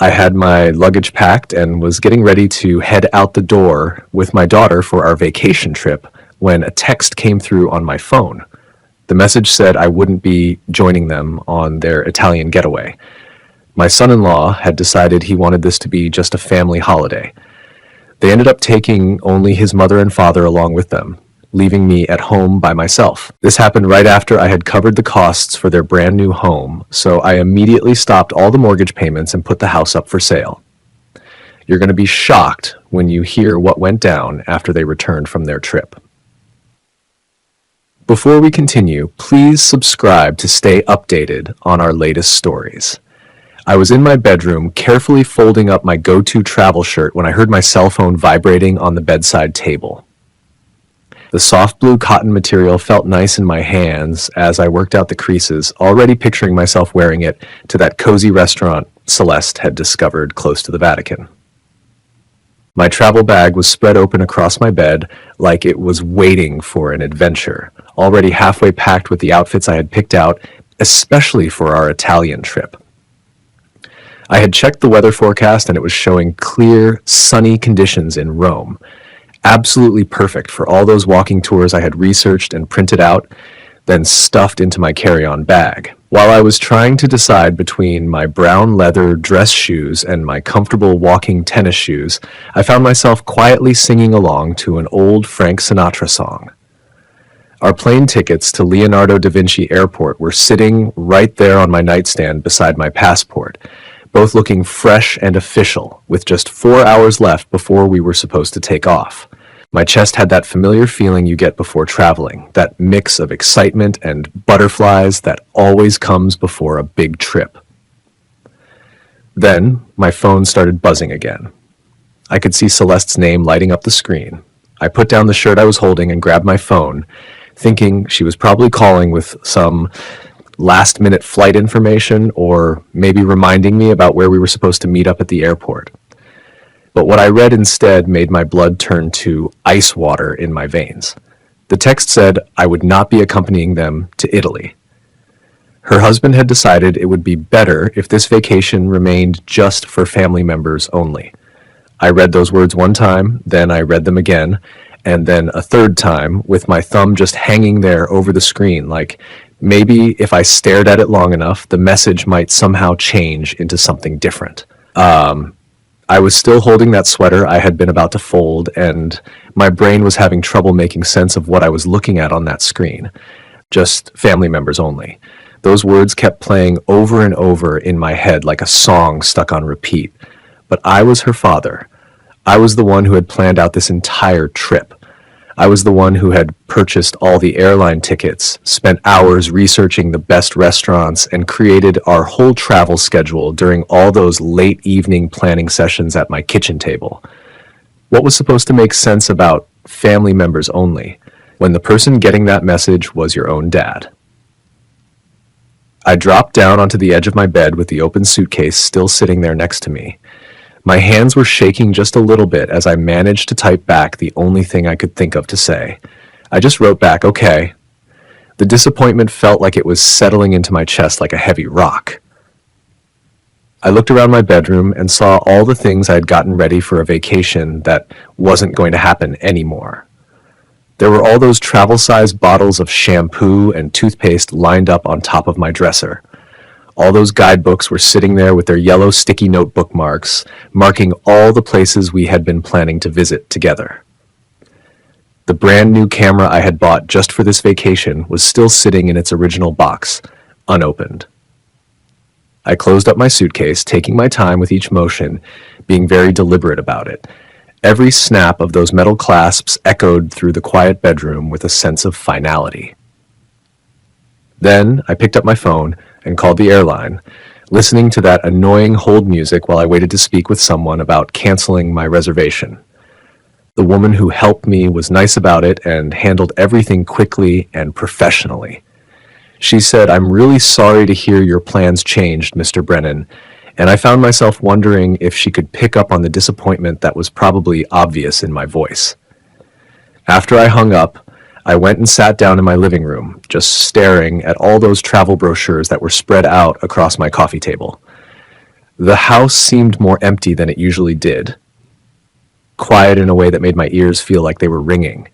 I had my luggage packed and was getting ready to head out the door with my daughter for our vacation trip when a text came through on my phone. The message said I wouldn't be joining them on their Italian getaway. My son-in-law had decided he wanted this to be just a family holiday. They ended up taking only his mother and father along with them, leaving me at home by myself. This happened right after I had covered the costs for their brand new home, so I immediately stopped all the mortgage payments and put the house up for sale. You're going to be shocked when you hear what went down after they returned from their trip. Before we continue, please subscribe to stay updated on our latest stories. I was in my bedroom carefully folding up my go-to travel shirt when I heard my cell phone vibrating on the bedside table. The soft blue cotton material felt nice in my hands as I worked out the creases, already picturing myself wearing it to that cozy restaurant Celeste had discovered close to the Vatican. My travel bag was spread open across my bed like it was waiting for an adventure, already halfway packed with the outfits I had picked out, especially for our Italian trip. I had checked the weather forecast and it was showing clear, sunny conditions in Rome. Absolutely perfect for all those walking tours I had researched and printed out, then stuffed into my carry-on bag. While I was trying to decide between my brown leather dress shoes and my comfortable walking tennis shoes, I found myself quietly singing along to an old Frank Sinatra song. Our plane tickets to Leonardo da Vinci Airport were sitting right there on my nightstand beside my passport, both looking fresh and official, with just 4 hours left before we were supposed to take off. My chest had that familiar feeling you get before traveling, that mix of excitement and butterflies that always comes before a big trip. Then, my phone started buzzing again. I could see Celeste's name lighting up the screen. I put down the shirt I was holding and grabbed my phone, thinking she was probably calling with some last-minute flight information or maybe reminding me about where we were supposed to meet up at the airport. But what I read instead made my blood turn to ice water in my veins. The text said I would not be accompanying them to Italy. Her husband had decided it would be better if this vacation remained just for family members only. I read those words one time, then I read them again, and then a third time with my thumb just hanging there over the screen, like maybe if I stared at it long enough, the message might somehow change into something different. I was still holding that sweater I had been about to fold, and my brain was having trouble making sense of what I was looking at on that screen. Just family members only. Those words kept playing over and over in my head like a song stuck on repeat. But I was her father. I was the one who had planned out this entire trip. I was the one who had purchased all the airline tickets, spent hours researching the best restaurants, and created our whole travel schedule during all those late evening planning sessions at my kitchen table. What was supposed to make sense about family members only, when the person getting that message was your own dad? I dropped down onto the edge of my bed with the open suitcase still sitting there next to me. My hands were shaking just a little bit as I managed to type back the only thing I could think of to say. I just wrote back, okay. The disappointment felt like it was settling into my chest like a heavy rock. I looked around my bedroom and saw all the things I had gotten ready for a vacation that wasn't going to happen anymore. There were all those travel-sized bottles of shampoo and toothpaste lined up on top of my dresser. All those guidebooks were sitting there with their yellow sticky note bookmarks, marking all the places we had been planning to visit together. The brand new camera I had bought just for this vacation was still sitting in its original box, unopened. I closed up my suitcase, taking my time with each motion, being very deliberate about it. Every snap of those metal clasps echoed through the quiet bedroom with a sense of finality. Then I picked up my phone and called the airline, listening to that annoying hold music while I waited to speak with someone about canceling my reservation. The woman who helped me was nice about it and handled everything quickly and professionally. She said, "I'm really sorry to hear your plans changed, Mr. Brennan," and I found myself wondering if she could pick up on the disappointment that was probably obvious in my voice. After I hung up, I went and sat down in my living room, just staring at all those travel brochures that were spread out across my coffee table. The house seemed more empty than it usually did, quiet in a way that made my ears feel like they were ringing.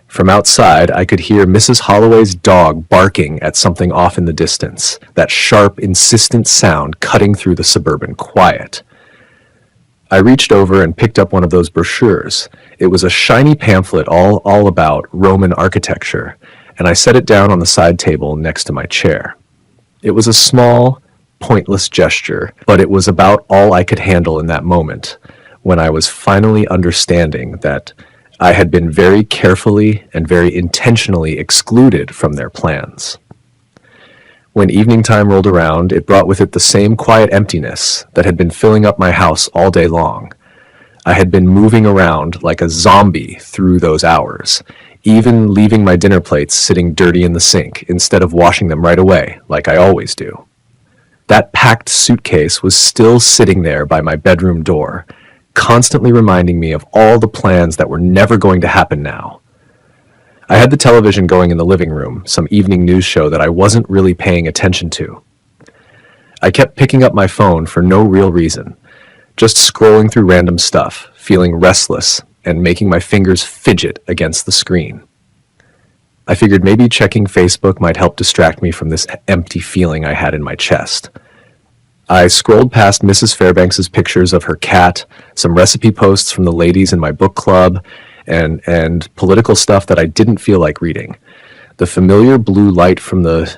From outside, I could hear Mrs. Holloway's dog barking at something off in the distance, that sharp, insistent sound cutting through the suburban quiet. I reached over and picked up one of those brochures. It was a shiny pamphlet all about Roman architecture, and I set it down on the side table next to my chair. It was a small, pointless gesture, but it was about all I could handle in that moment, when I was finally understanding that I had been very carefully and very intentionally excluded from their plans. When evening time rolled around, it brought with it the same quiet emptiness that had been filling up my house all day long. I had been moving around like a zombie through those hours, even leaving my dinner plates sitting dirty in the sink instead of washing them right away, like I always do. That packed suitcase was still sitting there by my bedroom door, constantly reminding me of all the plans that were never going to happen now. I had the television going in the living room, some evening news show that I wasn't really paying attention to. I kept picking up my phone for no real reason, just scrolling through random stuff, feeling restless and making my fingers fidget against the screen. I figured maybe checking Facebook might help distract me from this empty feeling I had in my chest. I scrolled past Mrs. Fairbanks's pictures of her cat, some recipe posts from the ladies in my book club, and political stuff that I didn't feel like reading. The familiar blue light from the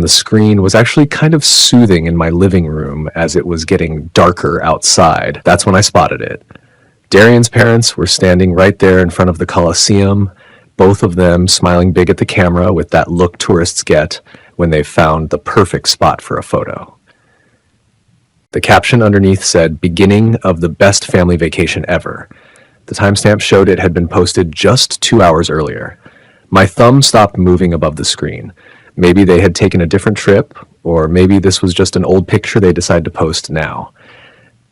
screen was actually kind of soothing in my living room as it was getting darker outside. That's when I spotted it. Darian's parents were standing right there in front of the Coliseum, both of them smiling big at the camera with that look tourists get when they've found the perfect spot for a photo. The caption underneath said, "Beginning of the best family vacation ever." The timestamp showed it had been posted just 2 hours earlier. My thumb stopped moving above the screen. Maybe they had taken a different trip, or maybe this was just an old picture they decided to post now.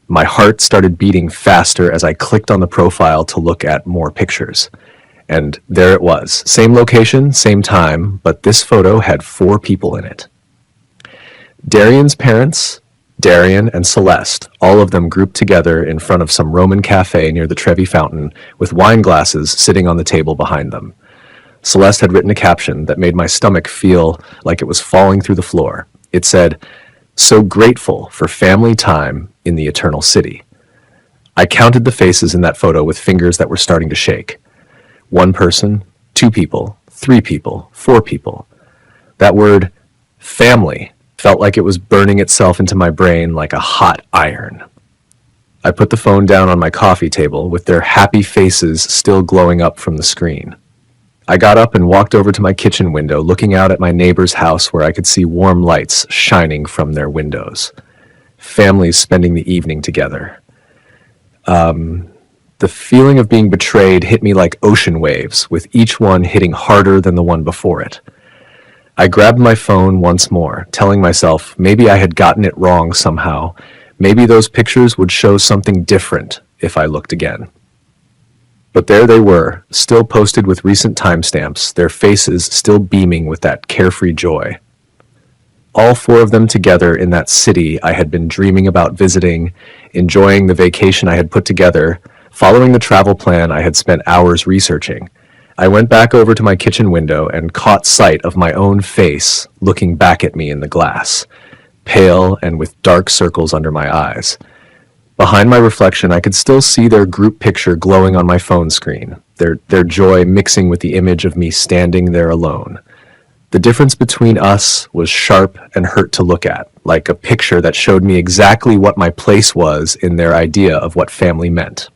My heart started beating faster as I clicked on the profile to look at more pictures. And there it was. Same location, same time, but this photo had 4 people in it. Darian's parents, Darian and Celeste, all of them grouped together in front of some Roman cafe near the Trevi Fountain, with wine glasses sitting on the table behind them. Celeste had written a caption that made my stomach feel like it was falling through the floor. It said, "So grateful for family time in the eternal city." I counted the faces in that photo with fingers that were starting to shake. 1 person, 2 people, 3 people, 4 people. That word, family, felt like it was burning itself into my brain like a hot iron. I put the phone down on my coffee table with their happy faces still glowing up from the screen. I got up and walked over to my kitchen window, looking out at my neighbor's house where I could see warm lights shining from their windows. Families spending the evening together. The feeling of being betrayed hit me like ocean waves, with each one hitting harder than the one before it. I grabbed my phone once more, telling myself maybe I had gotten it wrong somehow. Maybe those pictures would show something different if I looked again. But there they were, still posted with recent timestamps, their faces still beaming with that carefree joy. All 4 of them together in that city I had been dreaming about visiting, enjoying the vacation I had put together, following the travel plan I had spent hours researching. I went back over to my kitchen window and caught sight of my own face looking back at me in the glass, pale and with dark circles under my eyes. Behind my reflection, I could still see their group picture glowing on my phone screen, their joy mixing with the image of me standing there alone. The difference between us was sharp and hurt to look at, like a picture that showed me exactly what my place was in their idea of what family meant.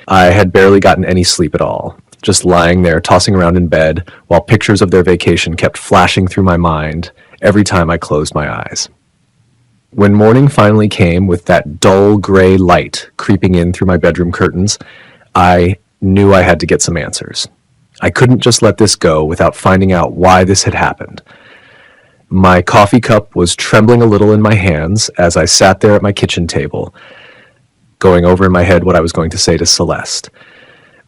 I had barely gotten any sleep at all, just lying there tossing around in bed while pictures of their vacation kept flashing through my mind every time I closed my eyes. When morning finally came with that dull gray light creeping in through my bedroom curtains, I knew I had to get some answers. I couldn't just let this go without finding out why this had happened. My coffee cup was trembling a little in my hands as I sat there at my kitchen table, going over in my head what I was going to say to Celeste.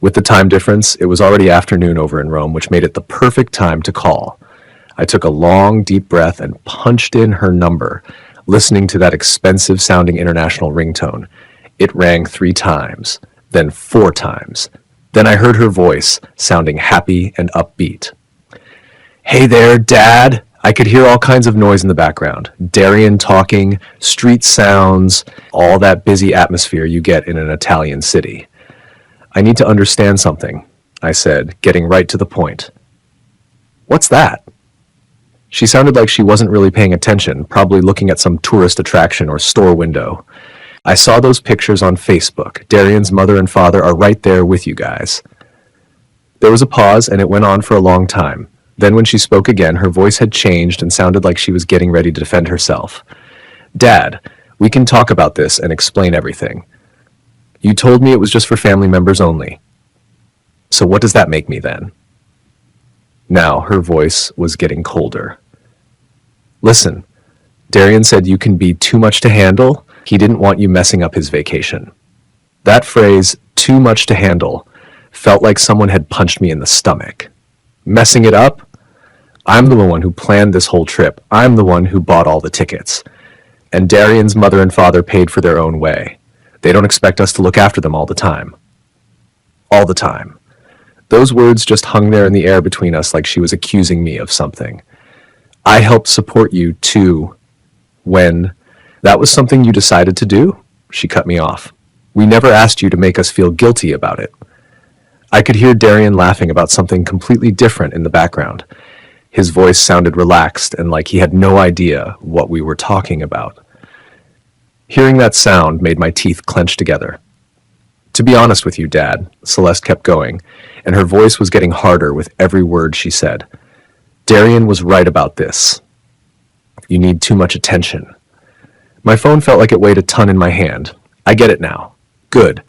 With the time difference, it was already afternoon over in Rome, which made it the perfect time to call. I took a long, deep breath and punched in her number, listening to that expensive-sounding international ringtone. It rang 3 times, then 4 times. Then I heard her voice, sounding happy and upbeat. "Hey there, Dad!" I could hear all kinds of noise in the background. Darian talking, street sounds, all that busy atmosphere you get in an Italian city. "I need to understand something," I said, getting right to the point. "What's that?" She sounded like she wasn't really paying attention, probably looking at some tourist attraction or store window. "I saw those pictures on Facebook. Darian's mother and father are right there with you guys." There was a pause, and it went on for a long time. Then when she spoke again, her voice had changed and sounded like she was getting ready to defend herself. "Dad, we can talk about this and explain everything. You told me it was just for family members only. So what does that make me then?" Now her voice was getting colder. "Listen, Darian said you can be too much to handle. He didn't want you messing up his vacation." That phrase, "too much to handle," felt like someone had punched me in the stomach. Messing it up? I'm the one who planned this whole trip. I'm the one who bought all the tickets. And Darian's mother and father paid for their own way. They don't expect us to look after them all the time. All the time. Those words just hung there in the air between us like she was accusing me of something. "I helped support you too. When that was something you decided to do?" She cut me off. "We never asked you to make us feel guilty about it." I could hear Darian laughing about something completely different in the background. His voice sounded relaxed and like he had no idea what we were talking about. Hearing that sound made my teeth clench together. "To be honest with you, Dad," Celeste kept going, and her voice was getting harder with every word she said. "Darian was right about this. You need too much attention." My phone felt like it weighed a ton in my hand. "I get it now. Good.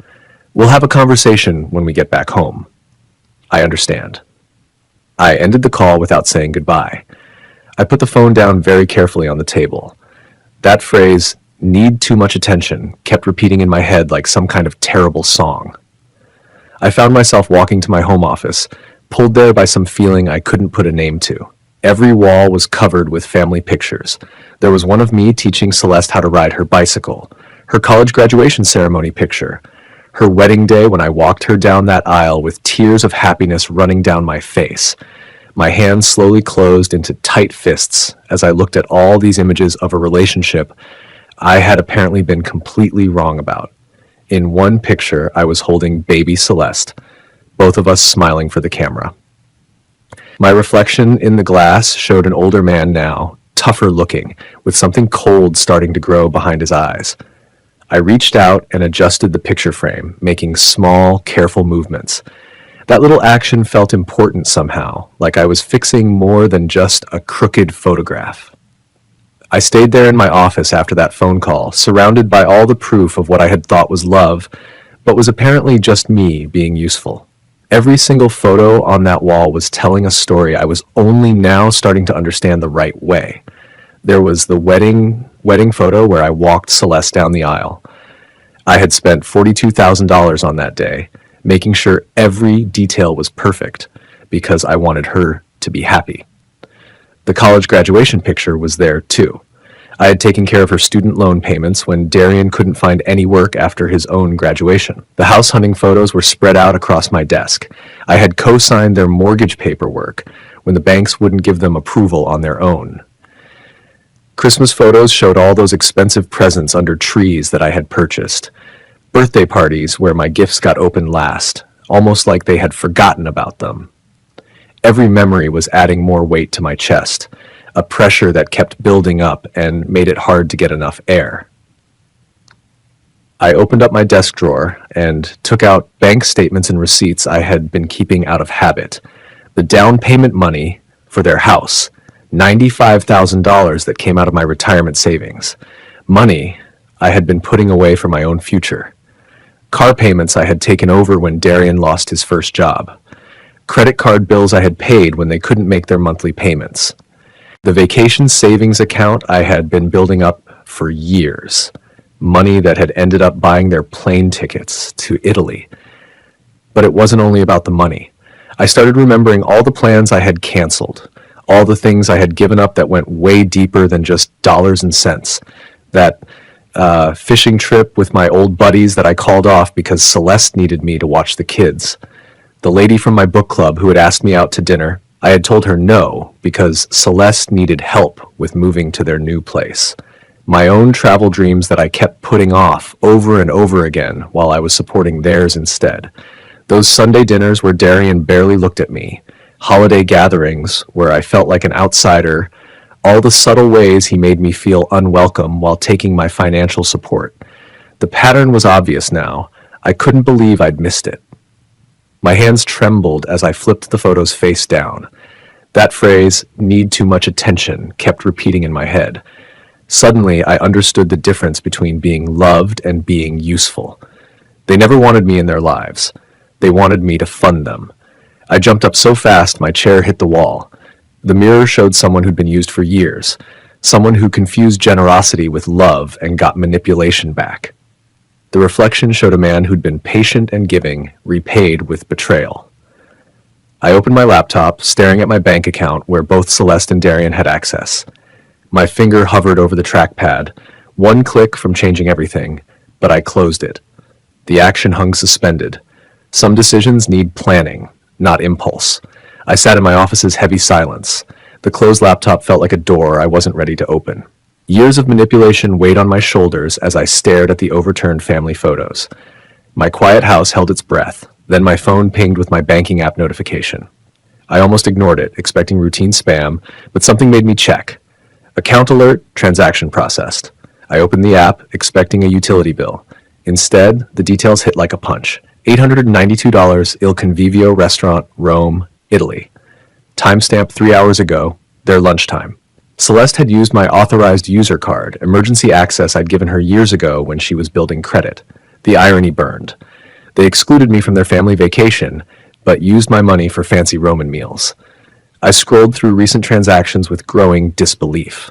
We'll have a conversation when we get back home." "I understand." I ended the call without saying goodbye. I put the phone down very carefully on the table. That phrase, "need too much attention," kept repeating in my head like some kind of terrible song. I found myself walking to my home office, pulled there by some feeling I couldn't put a name to. Every wall was covered with family pictures. There was one of me teaching Celeste how to ride her bicycle, her college graduation ceremony picture, her wedding day when I walked her down that aisle with tears of happiness running down my face. My hands slowly closed into tight fists as I looked at all these images of a relationship I had apparently been completely wrong about. In one picture, I was holding baby Celeste, both of us smiling for the camera. My reflection in the glass showed an older man now, tougher looking, with something cold starting to grow behind his eyes. I reached out and adjusted the picture frame, making small, careful movements. That little action felt important somehow, like I was fixing more than just a crooked photograph. I stayed there in my office after that phone call, surrounded by all the proof of what I had thought was love, but was apparently just me being useful. Every single photo on that wall was telling a story I was only now starting to understand the right way. There was the wedding photo where I walked Celeste down the aisle. I had spent $42,000 on that day, making sure every detail was perfect because I wanted her to be happy. The college graduation picture was there too. I had taken care of her student loan payments when Darian couldn't find any work after his own graduation. The house hunting photos were spread out across my desk. I had co-signed their mortgage paperwork when the banks wouldn't give them approval on their own. Christmas photos showed all those expensive presents under trees that I had purchased. Birthday parties where my gifts got opened last, almost like they had forgotten about them. Every memory was adding more weight to my chest, a pressure that kept building up and made it hard to get enough air. I opened up my desk drawer and took out bank statements and receipts I had been keeping out of habit. The down payment money for their house, $95,000 that came out of my retirement savings. Money I had been putting away for my own future. Car payments I had taken over when Darian lost his first job. Credit card bills I had paid when they couldn't make their monthly payments. The vacation savings account I had been building up for years. Money that had ended up buying their plane tickets to Italy. But it wasn't only about the money. I started remembering all the plans I had canceled, All the things I had given up that went way deeper than just dollars and cents. That fishing trip with my old buddies that I called off because Celeste needed me to watch the kids. The lady from my book club who had asked me out to dinner, I had told her no because Celeste needed help with moving to their new place. My own travel dreams that I kept putting off over and over again while I was supporting theirs instead. Those Sunday dinners where Darian barely looked at me. Holiday gatherings where I felt like an outsider. All the subtle ways he made me feel unwelcome while taking my financial support. The pattern was obvious now. I couldn't believe I'd missed it. My hands trembled as I flipped the photos face down. That phrase, "need too much attention," kept repeating in my head. Suddenly, I understood the difference between being loved and being useful. They never wanted me in their lives. They wanted me to fund them. I jumped up so fast my chair hit the wall. The mirror showed someone who'd been used for years, someone who confused generosity with love and got manipulation back. The reflection showed a man who'd been patient and giving, repaid with betrayal. I opened my laptop, staring at my bank account where both Celeste and Darian had access. My finger hovered over the trackpad, one click from changing everything, but I closed it. The action hung suspended. Some decisions need planning, not impulse. I sat in my office's heavy silence. The closed laptop felt like a door I wasn't ready to open. Years of manipulation weighed on my shoulders as I stared at the overturned family photos. My quiet house held its breath, then my phone pinged with my banking app notification. I almost ignored it, expecting routine spam, but something made me check. Account alert, transaction processed. I opened the app, expecting a utility bill. Instead, the details hit like a punch. $892, Il Convivio Restaurant, Rome, Italy. Timestamp 3 hours ago, their lunchtime. Celeste had used my authorized user card, emergency access I'd given her years ago when she was building credit. The irony burned. They excluded me from their family vacation, but used my money for fancy Roman meals. I scrolled through recent transactions with growing disbelief.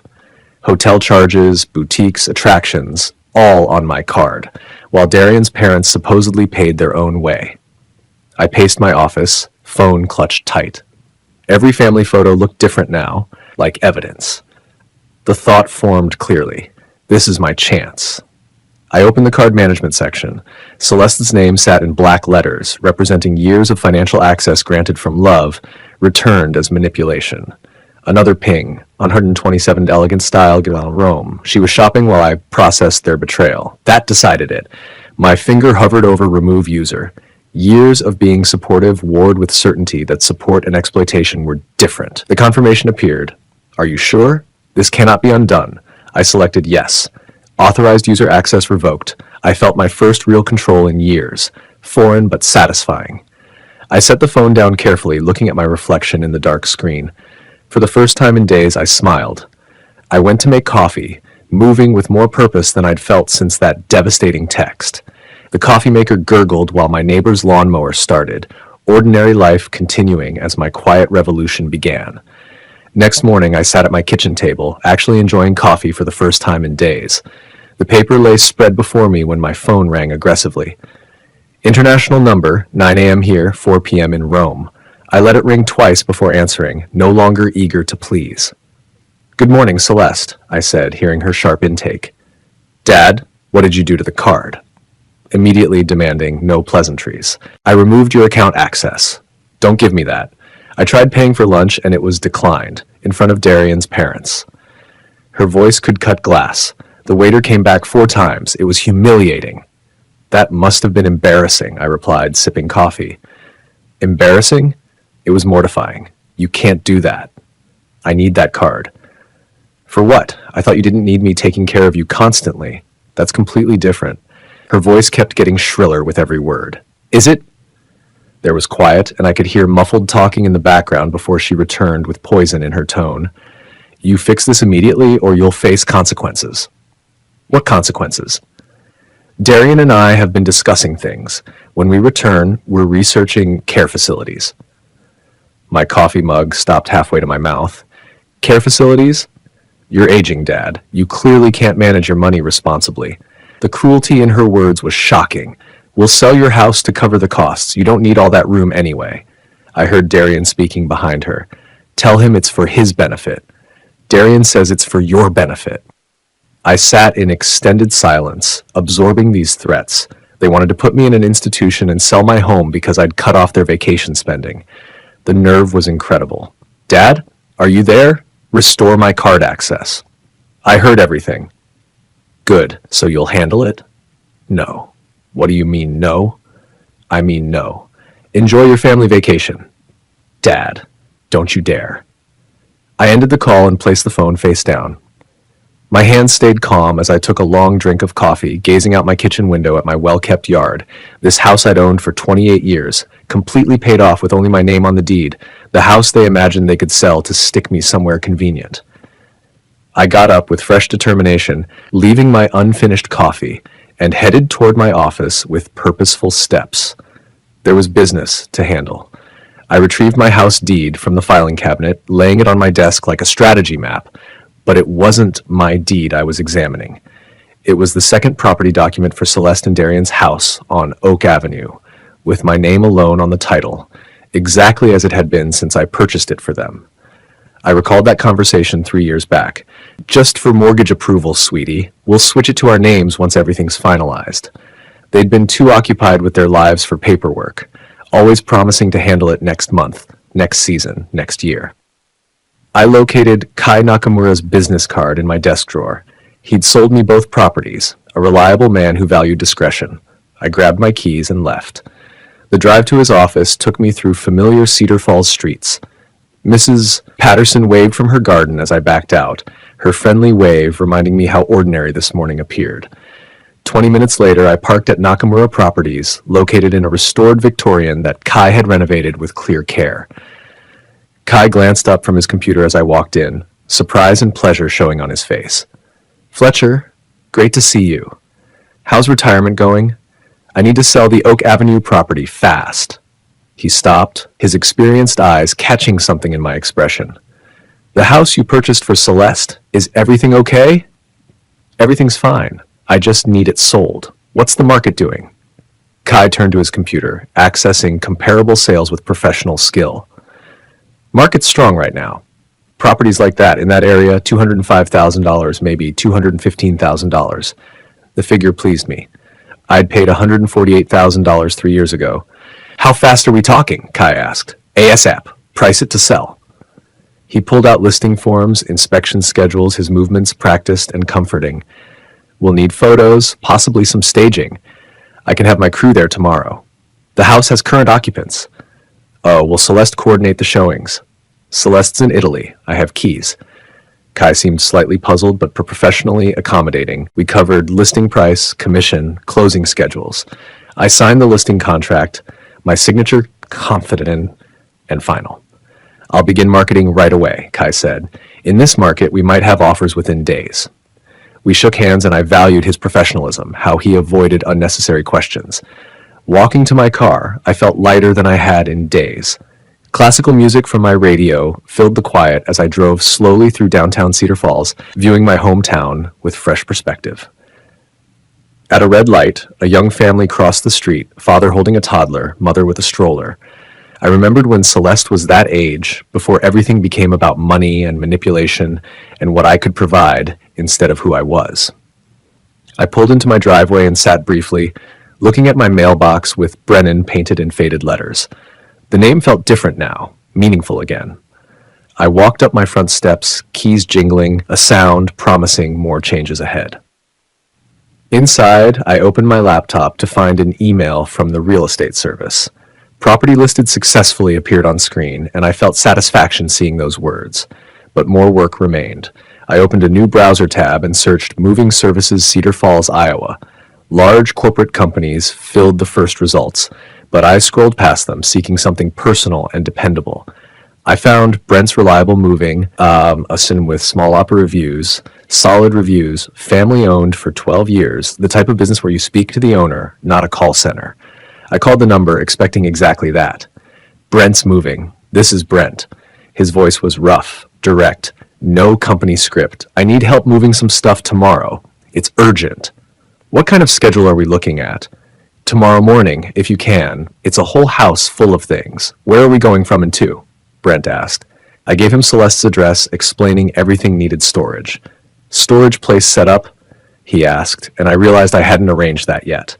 Hotel charges, boutiques, attractions, all on my card, while Darian's parents supposedly paid their own way. I paced my office, phone clutched tight. Every family photo looked different now, like evidence. The thought formed clearly. This is my chance. I opened the card management section. Celeste's name sat in black letters, representing years of financial access granted from love, returned as manipulation. Another ping, 127 Elegant Style, Rome. She was shopping while I processed their betrayal. That decided it. My finger hovered over remove user. Years of being supportive warred with certainty that support and exploitation were different. The confirmation appeared. Are you sure? This cannot be undone. I selected yes. Authorized user access revoked. I felt my first real control in years. Foreign but satisfying. I set the phone down carefully, looking at my reflection in the dark screen. For the first time in days, I smiled. I went to make coffee, moving with more purpose than I'd felt since that devastating text. The coffee maker gurgled while my neighbor's lawnmower started, ordinary life continuing as my quiet revolution began. Next morning, I sat at my kitchen table, actually enjoying coffee for the first time in days. The paper lay spread before me when my phone rang aggressively. International number, 9 a.m. here, 4 p.m. in Rome. I let it ring twice before answering, no longer eager to please. Good morning, Celeste, I said, hearing her sharp intake. Dad, what did you do to the card? Immediately demanding no pleasantries. I removed your account access. Don't give me that. I tried paying for lunch and it was declined, in front of Darian's parents. Her voice could cut glass. The waiter came back 4 times. It was humiliating. That must have been embarrassing, I replied, sipping coffee. Embarrassing? It was mortifying. You can't do that. I need that card. For what? I thought you didn't need me taking care of you constantly. That's completely different. Her voice kept getting shriller with every word. Is it? There was quiet, and I could hear muffled talking in the background before she returned with poison in her tone. You fix this immediately, or you'll face consequences. What consequences? Darian and I have been discussing things. When we return, we're researching care facilities. My coffee mug stopped halfway to my mouth. Care facilities? You're aging, Dad. You clearly can't manage your money responsibly. The cruelty in her words was shocking. We'll sell your house to cover the costs. You don't need all that room anyway. I heard Darian speaking behind her. Tell him it's for his benefit. Darian says it's for your benefit. I sat in extended silence, absorbing these threats. They wanted to put me in an institution and sell my home because I'd cut off their vacation spending. The nerve was incredible. Dad, are you there? Restore my card access. I heard everything. Good, so you'll handle it? No. What do you mean, no? I mean, no. Enjoy your family vacation. Dad, don't you dare. I ended the call and placed the phone face down. My hands stayed calm as I took a long drink of coffee, gazing out my kitchen window at my well-kept yard, this house I'd owned for 28 years, completely paid off with only my name on the deed, the house they imagined they could sell to stick me somewhere convenient. I got up with fresh determination, leaving my unfinished coffee, and headed toward my office with purposeful steps. There was business to handle. I retrieved my house deed from the filing cabinet, laying it on my desk like a strategy map, but it wasn't my deed I was examining. It was the second property document for Celeste and Darian's house on Oak Avenue, with my name alone on the title, exactly as it had been since I purchased it for them. I recalled that conversation 3 years back. Just for mortgage approval, sweetie. We'll switch it to our names once everything's finalized. They'd been too occupied with their lives for paperwork, always promising to handle it next month, next season, next year. I located Kai Nakamura's business card in my desk drawer. He'd sold me both properties, a reliable man who valued discretion. I grabbed my keys and left. The drive to his office took me through familiar Cedar Falls streets. Mrs. Patterson waved from her garden as I backed out, her friendly wave reminding me how ordinary this morning appeared. 20 minutes later, I parked at Nakamura Properties, located in a restored Victorian that Kai had renovated with clear care. Kai glanced up from his computer as I walked in, surprise and pleasure showing on his face. Fletcher, great to see you. How's retirement going? I need to sell the Oak Avenue property fast. He stopped, his experienced eyes catching something in my expression. The house you purchased for Celeste, is everything okay? Everything's fine. I just need it sold. What's the market doing? Kai turned to his computer, accessing comparable sales with professional skill. Market's strong right now. Properties like that in that area, $205,000, maybe $215,000. The figure pleased me. I'd paid $148,000 3 years ago. How fast are we talking? Kai asked. ASAP. Price it to sell. He pulled out listing forms, inspection schedules, his movements practiced and comforting. We'll need photos, possibly some staging. I can have my crew there tomorrow. The house has current occupants. Oh, will Celeste coordinate the showings? Celeste's in Italy. I have keys. Kai seemed slightly puzzled, but professionally accommodating. We covered listing price, commission, closing schedules. I signed the listing contract, my signature confident in, and final. I'll begin marketing right away, Kai said. In this market, we might have offers within days. We shook hands and I valued his professionalism, how he avoided unnecessary questions. Walking to my car, I felt lighter than I had in days. Classical music from my radio filled the quiet as I drove slowly through downtown Cedar Falls, viewing my hometown with fresh perspective. At a red light, a young family crossed the street, father holding a toddler, mother with a stroller. I remembered when Celeste was that age, before everything became about money and manipulation and what I could provide instead of who I was. I pulled into my driveway and sat briefly, looking at my mailbox with Brennan painted in faded letters. The name felt different now, meaningful again. I walked up my front steps, keys jingling, a sound promising more changes ahead. Inside, I opened my laptop to find an email from the real estate service. Property listed successfully appeared on screen, and I felt satisfaction seeing those words. But more work remained. I opened a new browser tab and searched Moving Services Cedar Falls, Iowa. Large corporate companies filled the first results, but I scrolled past them, seeking something personal and dependable. I found Brent's Reliable Moving, a sin with small opera reviews, solid reviews, family-owned for 12 years, the type of business where you speak to the owner, not a call center. I called the number, expecting exactly that. Brent's Moving. This is Brent. His voice was rough, direct, no company script. I need help moving some stuff tomorrow. It's urgent. What kind of schedule are we looking at? Tomorrow morning, if you can. It's a whole house full of things. Where are we going from and to? Brent asked. I gave him Celeste's address, explaining everything needed storage. Storage place set up? He asked, and I realized I hadn't arranged that yet.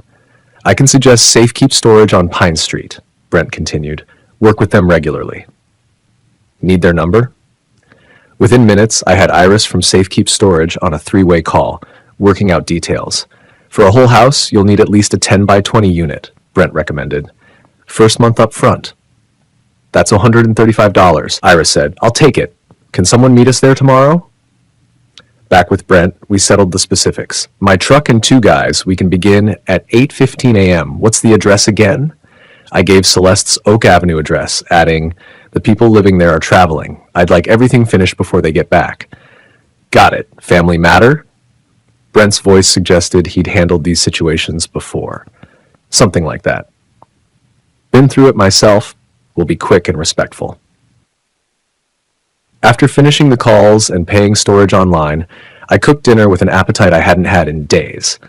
I can suggest Safekeep Storage on Pine Street, Brent continued. Work with them regularly. Need their number? Within minutes, I had Iris from Safekeep Storage on a three-way call, working out details. For a whole house, you'll need at least a 10 by 20 unit, Brent recommended. First month up front. That's $135, Iris said. I'll take it. Can someone meet us there tomorrow? Back with Brent, we settled the specifics. My truck and two guys, we can begin at 8:15 a.m. What's the address again? I gave Celeste's Oak Avenue address, adding, the people living there are traveling. I'd like everything finished before they get back. Got it. Family matter? Brent's voice suggested he'd handled these situations before. Something like that. Been through it myself. Will be quick and respectful. After finishing the calls and paying storage online, I cooked dinner with an appetite I hadn't had in days.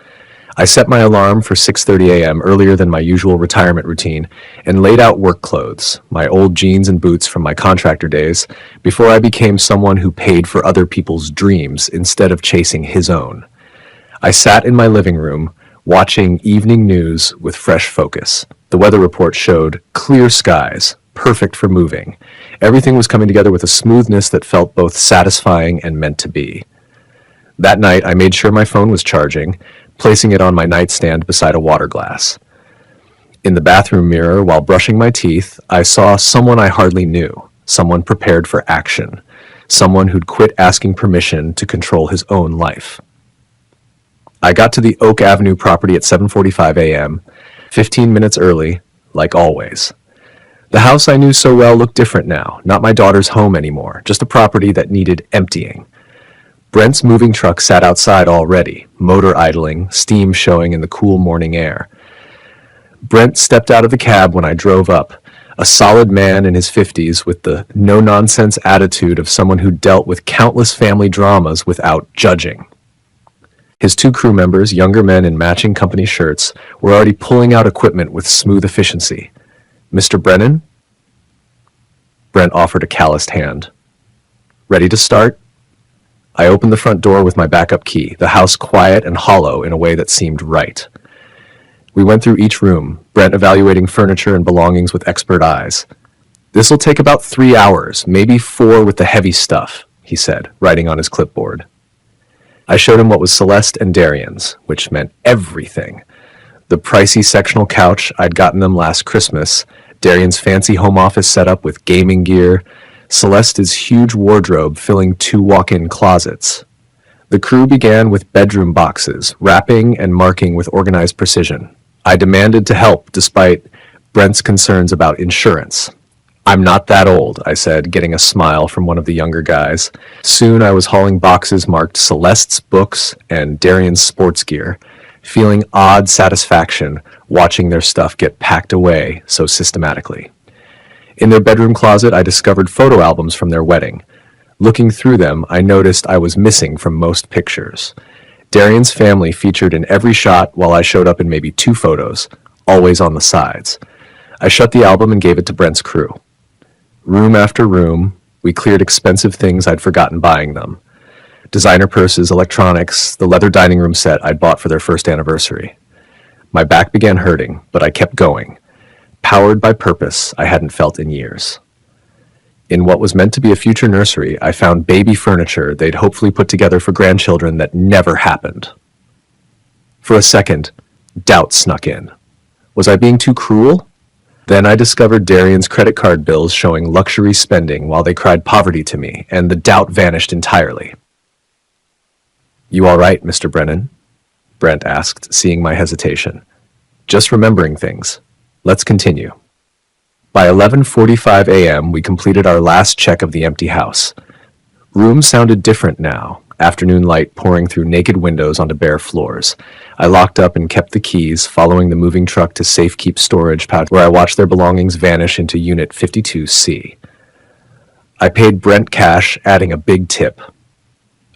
I set my alarm for 6:30 a.m. earlier than my usual retirement routine and laid out work clothes, my old jeans and boots from my contractor days, before I became someone who paid for other people's dreams instead of chasing his own. I sat in my living room, watching evening news with fresh focus. The weather report showed clear skies, perfect for moving. Everything was coming together with a smoothness that felt both satisfying and meant to be. That night, I made sure my phone was charging, placing it on my nightstand beside a water glass. In the bathroom mirror, while brushing my teeth, I saw someone I hardly knew, someone prepared for action, someone who'd quit asking permission to control his own life. I got to the Oak Avenue property at 7:45 a.m., 15 minutes early, like always. The house I knew so well looked different now, not my daughter's home anymore, just a property that needed emptying. Brent's moving truck sat outside already, motor idling, steam showing in the cool morning air. Brent stepped out of the cab when I drove up, a solid man in his 50s with the no-nonsense attitude of someone who dealt with countless family dramas without judging. His two crew members, younger men in matching company shirts, were already pulling out equipment with smooth efficiency. Mr. Brennan? Brent offered a calloused hand. Ready to start? I opened the front door with my backup key, the house quiet and hollow in a way that seemed right. We went through each room, Brent evaluating furniture and belongings with expert eyes. This'll take about 3 hours, maybe 4 with the heavy stuff, he said, writing on his clipboard. I showed him what was Celeste and Darian's, which meant everything. The pricey sectional couch I'd gotten them last Christmas, Darian's fancy home office setup with gaming gear, Celeste's huge wardrobe filling 2 walk-in closets. The crew began with bedroom boxes, wrapping and marking with organized precision. I demanded to help despite Brent's concerns about insurance. I'm not that old, I said, getting a smile from one of the younger guys. Soon I was hauling boxes marked Celeste's books and Darian's sports gear, feeling odd satisfaction watching their stuff get packed away so systematically. In their bedroom closet, I discovered photo albums from their wedding. Looking through them, I noticed I was missing from most pictures. Darian's family featured in every shot while I showed up in maybe 2 photos, always on the sides. I shut the album and gave it to Brent's crew. Room after room, we cleared expensive things I'd forgotten buying them. Designer purses, electronics, the leather dining room set I'd bought for their first anniversary. My back began hurting, but I kept going, powered by purpose I hadn't felt in years. In what was meant to be a future nursery, I found baby furniture they'd hopefully put together for grandchildren that never happened. For a second, doubt snuck in. Was I being too cruel? Then I discovered Darian's credit card bills showing luxury spending while they cried poverty to me, and the doubt vanished entirely. You all right, Mr. Brennan? Brent asked, seeing my hesitation. Just remembering things. Let's continue. By 11:45 a.m., we completed our last check of the empty house. Rooms sounded different now, afternoon light pouring through naked windows onto bare floors. I locked up and kept the keys, following the moving truck to Safekeep Storage Pad, where I watched their belongings vanish into Unit 52C. I paid Brent cash, adding a big tip.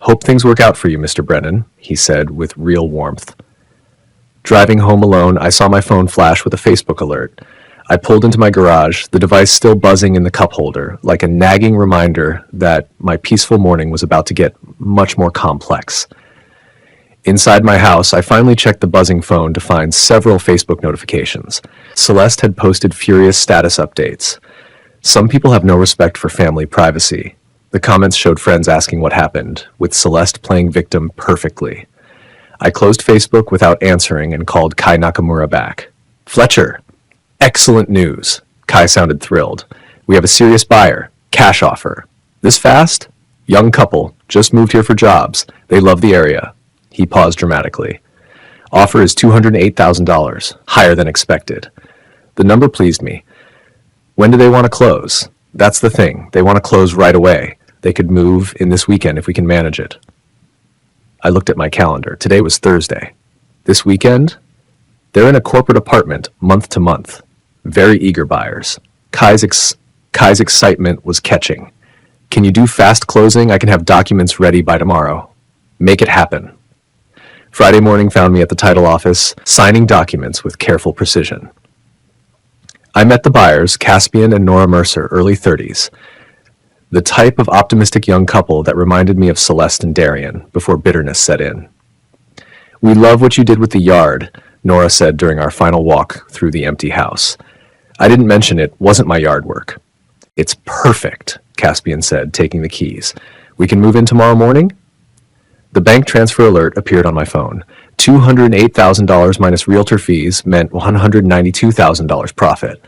Hope things work out for you, Mr. Brennan, he said with real warmth. Driving home alone, I saw my phone flash with a Facebook alert. I pulled into my garage, the device still buzzing in the cup holder, like a nagging reminder that my peaceful morning was about to get much more complex. Inside my house, I finally checked the buzzing phone to find several Facebook notifications. Celeste had posted furious status updates. Some people have no respect for family privacy. The comments showed friends asking what happened, with Celeste playing victim perfectly. I closed Facebook without answering and called Kai Nakamura back. Fletcher, excellent news. Kai sounded thrilled. We have a serious buyer. Cash offer. This fast? Young couple. Just moved here for jobs. They love the area. He paused dramatically. Offer is $208,000. Higher than expected. The number pleased me. When do they want to close? That's the thing. They want to close right away. They could move in this weekend if we can manage it. I looked at my calendar. Today was Thursday. This weekend? They're in a corporate apartment, month to month. Very eager buyers. Kai's excitement was catching. Can you do fast closing? I can have documents ready by tomorrow. Make it happen. Friday morning found me at the title office, signing documents with careful precision. I met the buyers, Caspian and Nora Mercer, early 30s. The type of optimistic young couple that reminded me of Celeste and Darian before bitterness set in. We love what you did with the yard, Nora said during our final walk through the empty house. I didn't mention it wasn't my yard work. It's perfect, Caspian said, taking the keys. We can move in tomorrow morning? The bank transfer alert appeared on my phone. $208,000 minus realtor fees meant $192,000 profit.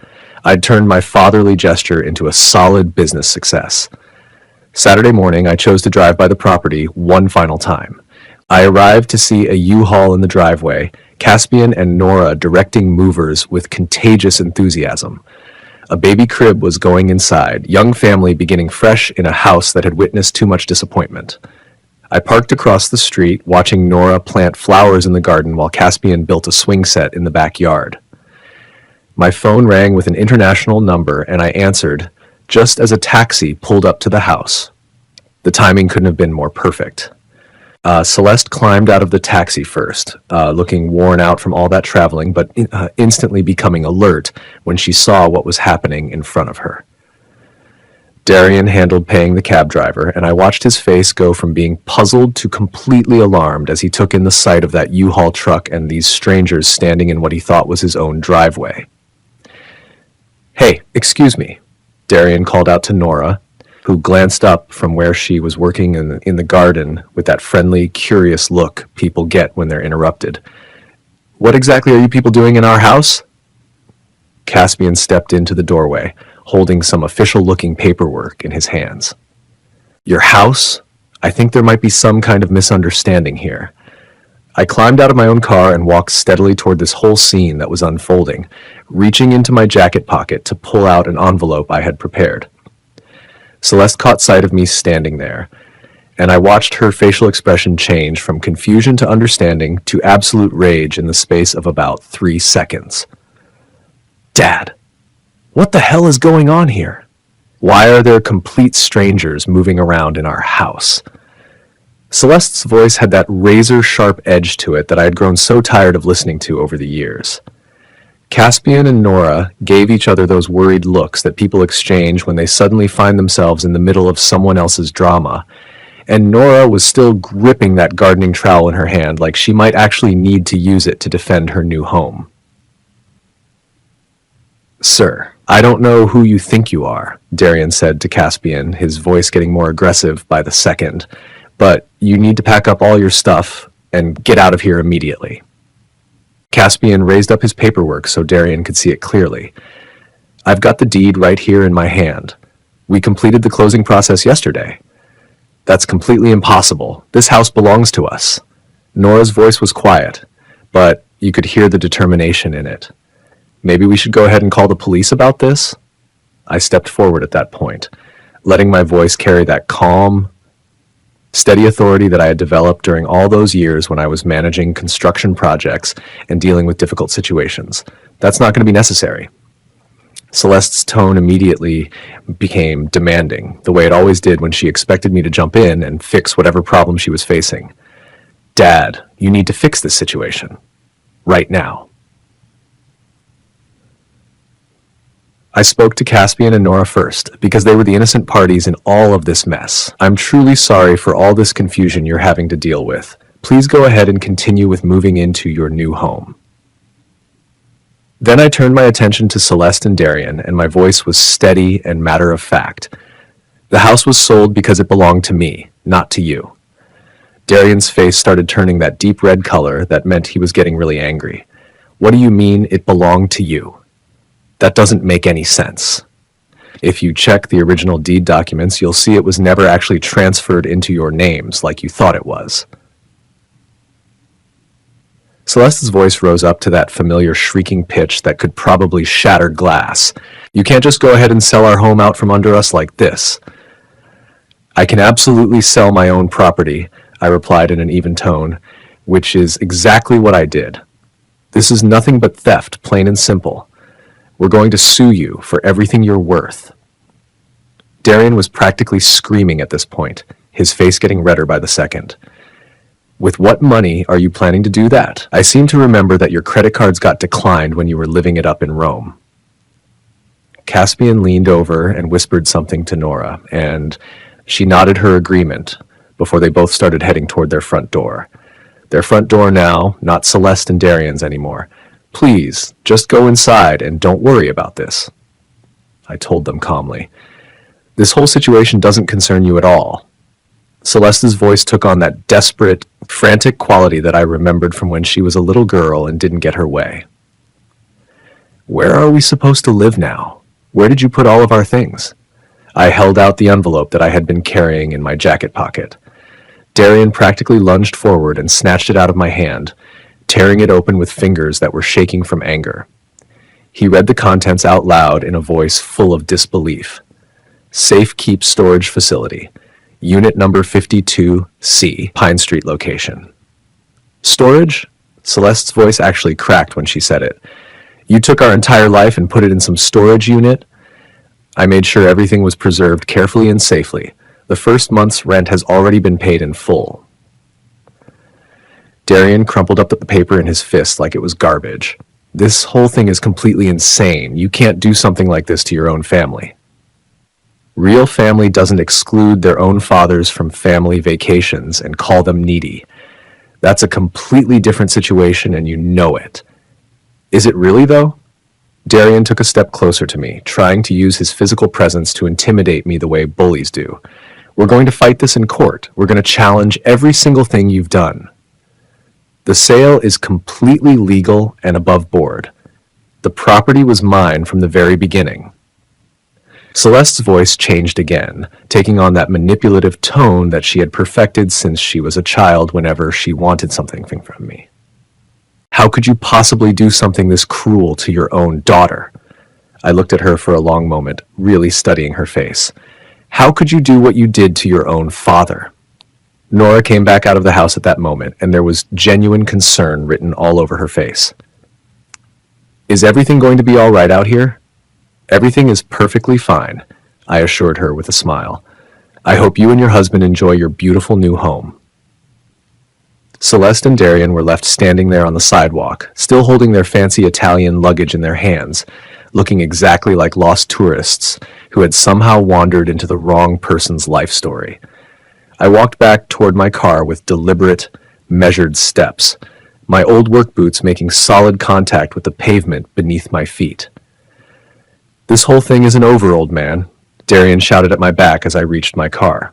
I'd turned my fatherly gesture into a solid business success. Saturday morning, I chose to drive by the property one final time. I arrived to see a U-Haul in the driveway, Caspian and Nora directing movers with contagious enthusiasm. A baby crib was going inside, young family beginning fresh in a house that had witnessed too much disappointment. I parked across the street, watching Nora plant flowers in the garden while Caspian built a swing set in the backyard. My phone rang with an international number, and I answered, just as a taxi pulled up to the house. The timing couldn't have been more perfect. Celeste climbed out of the taxi first, looking worn out from all that traveling, but instantly becoming alert when she saw what was happening in front of her. Darian handled paying the cab driver, and I watched his face go from being puzzled to completely alarmed as he took in the sight of that U-Haul truck and these strangers standing in what he thought was his own driveway. Hey, excuse me, Darian called out to Nora, who glanced up from where she was working in the garden with that friendly, curious look people get when they're interrupted. What exactly are you people doing in our house? Caspian stepped into the doorway, holding some official-looking paperwork in his hands. Your house? I think there might be some kind of misunderstanding here. I climbed out of my own car and walked steadily toward this whole scene that was unfolding, reaching into my jacket pocket to pull out an envelope I had prepared. Celeste caught sight of me standing there, and I watched her facial expression change from confusion to understanding to absolute rage in the space of about 3 seconds. Dad, what the hell is going on here? Why are there complete strangers moving around in our house? Celeste's voice had that razor-sharp edge to it that I had grown so tired of listening to over the years. Caspian and Nora gave each other those worried looks that people exchange when they suddenly find themselves in the middle of someone else's drama, and Nora was still gripping that gardening trowel in her hand like she might actually need to use it to defend her new home. Sir, I don't know who you think you are, Darian said to Caspian, his voice getting more aggressive by the second, but you need to pack up all your stuff and get out of here immediately. Caspian raised up his paperwork so Darian could see it clearly. I've got the deed right here in my hand. We completed the closing process yesterday. That's completely impossible. This house belongs to us. Nora's voice was quiet, but you could hear the determination in it. Maybe we should go ahead and call the police about this? I stepped forward at that point, letting my voice carry that calm, steady authority that I had developed during all those years when I was managing construction projects and dealing with difficult situations. That's not going to be necessary. Celeste's tone immediately became demanding, the way it always did when she expected me to jump in and fix whatever problem she was facing. Dad, you need to fix this situation. Right now. I spoke to Caspian and Nora first, because they were the innocent parties in all of this mess. I'm truly sorry for all this confusion you're having to deal with. Please go ahead and continue with moving into your new home. Then I turned my attention to Celeste and Darian, and my voice was steady and matter of fact. The house was sold because it belonged to me, not to you. Darian's face started turning that deep red color that meant he was getting really angry. What do you mean it belonged to you? That doesn't make any sense. If you check the original deed documents, you'll see it was never actually transferred into your names like you thought it was. Celeste's voice rose up to that familiar shrieking pitch that could probably shatter glass. You can't just go ahead and sell our home out from under us like this. I can absolutely sell my own property, I replied in an even tone, which is exactly what I did. This is nothing but theft, plain and simple. We're going to sue you for everything you're worth. Darian was practically screaming at this point, his face getting redder by the second. With what money are you planning to do that? I seem to remember that your credit cards got declined when you were living it up in Rome. Caspian leaned over and whispered something to Nora, and she nodded her agreement before they both started heading toward their front door. Their front door now, not Celeste and Darian's anymore. Please, just go inside and don't worry about this, I told them calmly. This whole situation doesn't concern you at all. Celeste's voice took on that desperate, frantic quality that I remembered from when she was a little girl and didn't get her way. Where are we supposed to live now? Where did you put all of our things? I held out the envelope that I had been carrying in my jacket pocket. Darian practically lunged forward and snatched it out of my hand, tearing it open with fingers that were shaking from anger. He read the contents out loud in a voice full of disbelief. Safe Keep Storage Facility. Unit number 52C, Pine Street location. Storage? Celeste's voice actually cracked when she said it. You took our entire life and put it in some storage unit? I made sure everything was preserved carefully and safely. The first month's rent has already been paid in full. Darian crumpled up the paper in his fist like it was garbage. This whole thing is completely insane. You can't do something like this to your own family. Real family doesn't exclude their own fathers from family vacations and call them needy. That's a completely different situation, and you know it. Is it really, though? Darian took a step closer to me, trying to use his physical presence to intimidate me the way bullies do. We're going to fight this in court. We're going to challenge every single thing you've done. The sale is completely legal and above board. The property was mine from the very beginning. Celeste's voice changed again, taking on that manipulative tone that she had perfected since she was a child whenever she wanted something from me. How could you possibly do something this cruel to your own daughter? I looked at her for a long moment, really studying her face. How could you do what you did to your own father? Nora came back out of the house at that moment, and there was genuine concern written all over her face. Is everything going to be all right out here? Everything is perfectly fine, I assured her with a smile. I hope you and your husband enjoy your beautiful new home. Celeste and Darian were left standing there on the sidewalk, still holding their fancy Italian luggage in their hands, looking exactly like lost tourists who had somehow wandered into the wrong person's life story. I walked back toward my car with deliberate, measured steps, my old work boots making solid contact with the pavement beneath my feet. This whole thing isn't over, old man, Darian shouted at my back as I reached my car.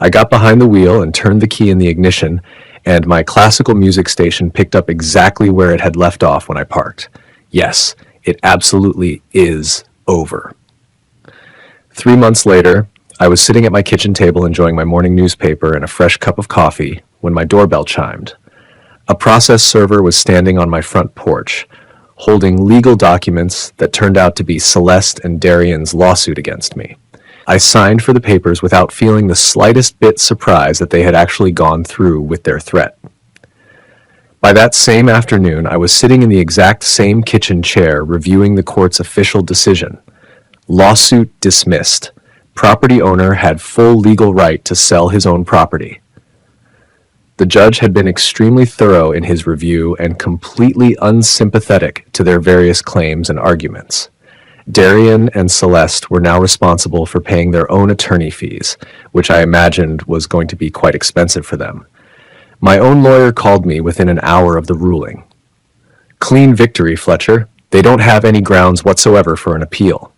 I got behind the wheel and turned the key in the ignition, and my classical music station picked up exactly where it had left off when I parked. Yes, it absolutely is over. 3 months later, I was sitting at my kitchen table enjoying my morning newspaper and a fresh cup of coffee when my doorbell chimed. A process server was standing on my front porch, holding legal documents that turned out to be Celeste and Darian's lawsuit against me. I signed for the papers without feeling the slightest bit surprised that they had actually gone through with their threat. By that same afternoon, I was sitting in the exact same kitchen chair reviewing the court's official decision. Lawsuit dismissed. Property owner had full legal right to sell his own property. The judge had been extremely thorough in his review and completely unsympathetic to their various claims and arguments. Darian and Celeste were now responsible for paying their own attorney fees, which I imagined was going to be quite expensive for them. My own lawyer called me within an hour of the ruling. Clean victory, Fletcher. They don't have any grounds whatsoever for an appeal.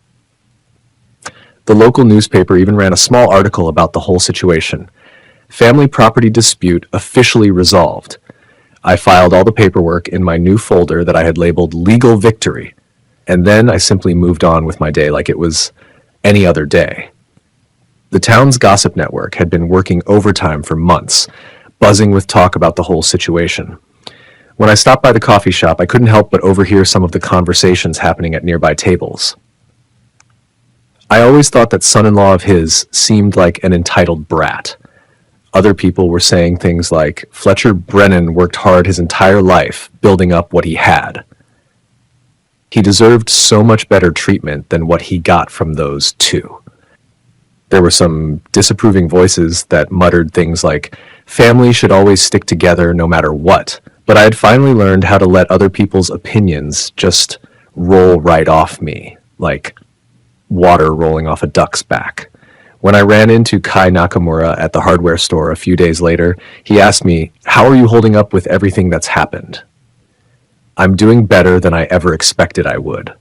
The local newspaper even ran a small article about the whole situation. Family property dispute officially resolved. I filed all the paperwork in my new folder that I had labeled Legal Victory, and then I simply moved on with my day like it was any other day. The town's gossip network had been working overtime for months, buzzing with talk about the whole situation. When I stopped by the coffee shop, I couldn't help but overhear some of the conversations happening at nearby tables. I always thought that son-in-law of his seemed like an entitled brat. Other people were saying things like, Fletcher Brennan worked hard his entire life building up what he had. He deserved so much better treatment than what he got from those two. There were some disapproving voices that muttered things like, family should always stick together no matter what. But I had finally learned how to let other people's opinions just roll right off me, like water rolling off a duck's back. When I ran into Kai Nakamura at the hardware store a few days later, he asked me, how are you holding up with everything that's happened? I'm doing better than I ever expected I would.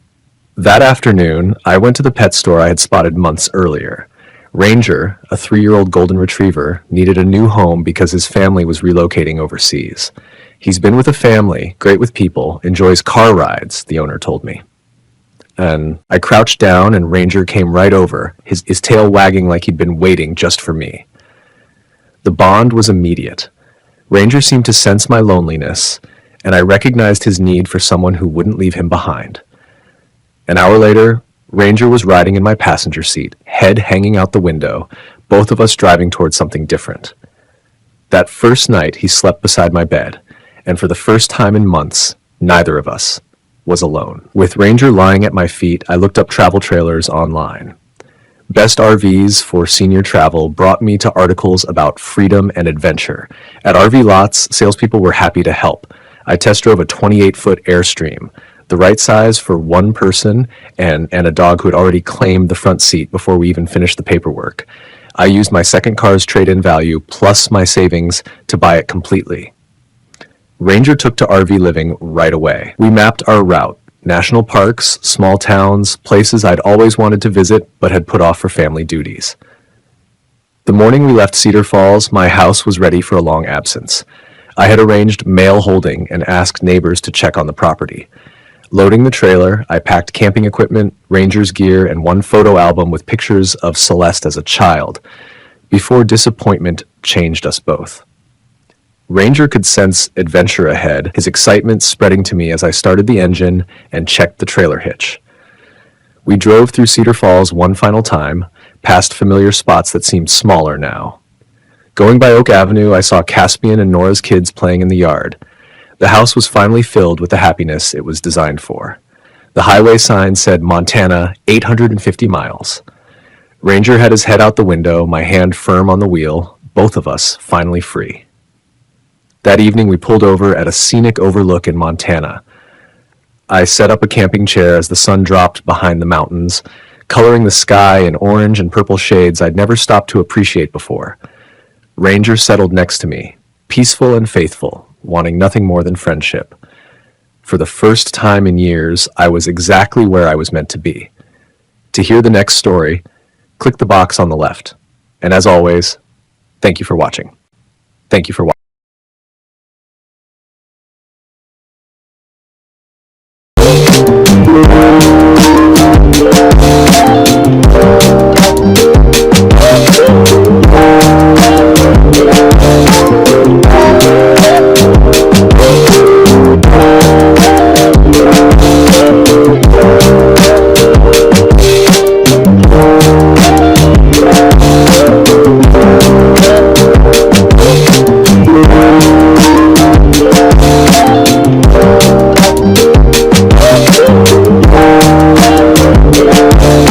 That afternoon, I went to the pet store I had spotted months earlier. Ranger, a 3-year-old golden retriever, needed a new home because his family was relocating overseas. He's been with a family, great with people, enjoys car rides, the owner told me. And I crouched down and Ranger came right over, his tail wagging like he'd been waiting just for me. The bond was immediate. Ranger seemed to sense my loneliness, and I recognized his need for someone who wouldn't leave him behind. An hour later, Ranger was riding in my passenger seat, head hanging out the window, both of us driving towards something different. That first night, he slept beside my bed, and for the first time in months, neither of us was alone. With Ranger lying at my feet, I looked up travel trailers online. Best RVs for senior travel brought me to articles about freedom and adventure. At RV lots, salespeople were happy to help. I test drove a 28-foot Airstream, the right size for one person and a dog who had already claimed the front seat before we even finished the paperwork. I used my second car's trade-in value plus my savings to buy it completely. Ranger took to RV living right away. We mapped our route, national parks, small towns, places I'd always wanted to visit but had put off for family duties. The morning we left Cedar Falls, my house was ready for a long absence. I had arranged mail holding and asked neighbors to check on the property. Loading the trailer, I packed camping equipment, Ranger's gear, and one photo album with pictures of Celeste as a child, before disappointment changed us both. Ranger could sense adventure ahead, his excitement spreading to me as I started the engine and checked the trailer hitch. We drove through Cedar Falls one final time, past familiar spots that seemed smaller now. Going by Oak Avenue, I saw Caspian and Nora's kids playing in the yard. The house was finally filled with the happiness it was designed for. The highway sign said Montana, 850 miles. Ranger had his head out the window, my hand firm on the wheel, both of us finally free. That evening we pulled over at a scenic overlook in Montana. I set up a camping chair as the sun dropped behind the mountains, coloring the sky in orange and purple shades I'd never stopped to appreciate before. Ranger settled next to me, peaceful and faithful, wanting nothing more than friendship. For the first time in years, I was exactly where I was meant to be. To hear the next story, click the box on the left. And as always, thank you for watching. Thank you for watching.